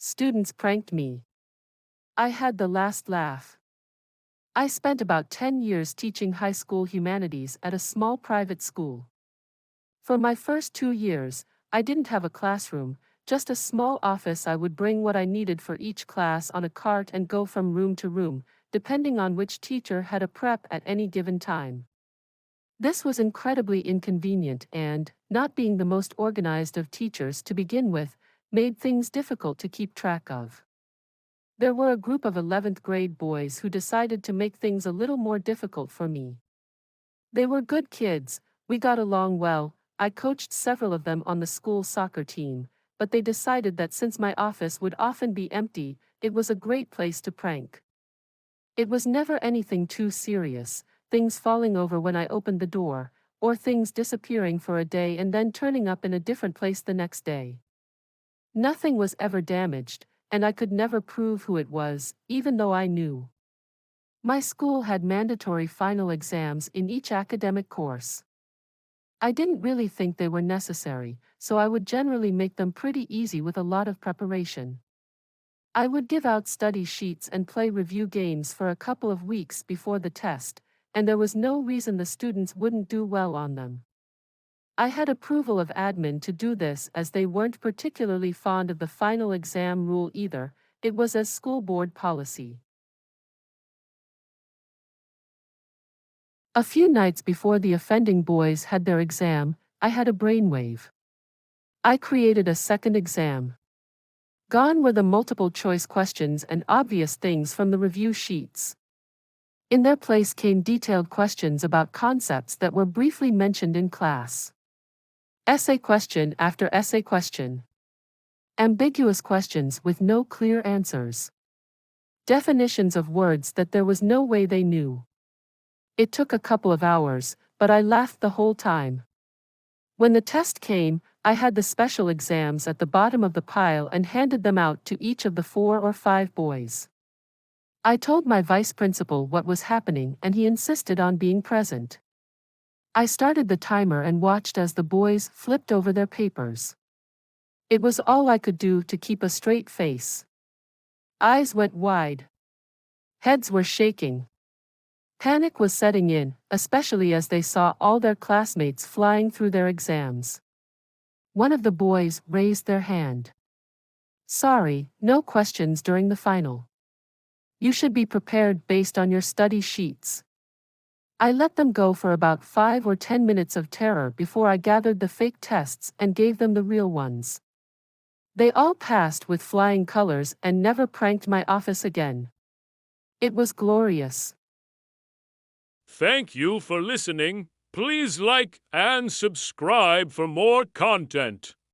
students pranked me. I had the last laugh. I spent about 10 years teaching high school humanities at a small private school. For my first 2 years, I didn't have a classroom, just a small office. I would bring what I needed for each class on a cart and go from room to room, depending on which teacher had a prep at any given time. This was incredibly inconvenient and, not being the most organized of teachers to begin with, made things difficult to keep track of. There were a group of 11th grade boys who decided to make things a little more difficult for me. They were good kids, we got along well. I coached several of them on the school soccer team, but they decided that since my office would often be empty, it was a great place to prank. It was never anything too serious, things falling over when I opened the door, or things disappearing for a day and then turning up in a different place the next day. Nothing was ever damaged, and I could never prove who it was, even though I knew. My school had mandatory final exams in each academic course. I didn't really think they were necessary, so I would generally make them pretty easy with a lot of preparation. I would give out study sheets and play review games for a couple of weeks before the test, and there was no reason the students wouldn't do well on them. I had approval of admin to do this as they weren't particularly fond of the final exam rule either. It was as school board policy. A few nights before the offending boys had their exam, I had a brainwave. I created a second exam. Gone were the multiple choice questions and obvious things from the review sheets. In their place came detailed questions about concepts that were briefly mentioned in class. Essay question after essay question. Ambiguous questions with no clear answers. Definitions of words that there was no way they knew. It took a couple of hours, but I laughed the whole time. When the test came, I had the special exams at the bottom of the pile and handed them out to each of the 4 or 5 boys. I told my vice principal what was happening and he insisted on being present. I started the timer and watched as the boys flipped over their papers. It was all I could do to keep a straight face. Eyes went wide. Heads were shaking. Panic was setting in, especially as they saw all their classmates flying through their exams. One of the boys raised their hand. Sorry, no questions during the final. You should be prepared based on your study sheets. I let them go for about 5 or 10 minutes of terror before I gathered the fake tests and gave them the real ones. They all passed with flying colors and never pranked my office again. It was glorious. Thank you for listening. Please like and subscribe for more content.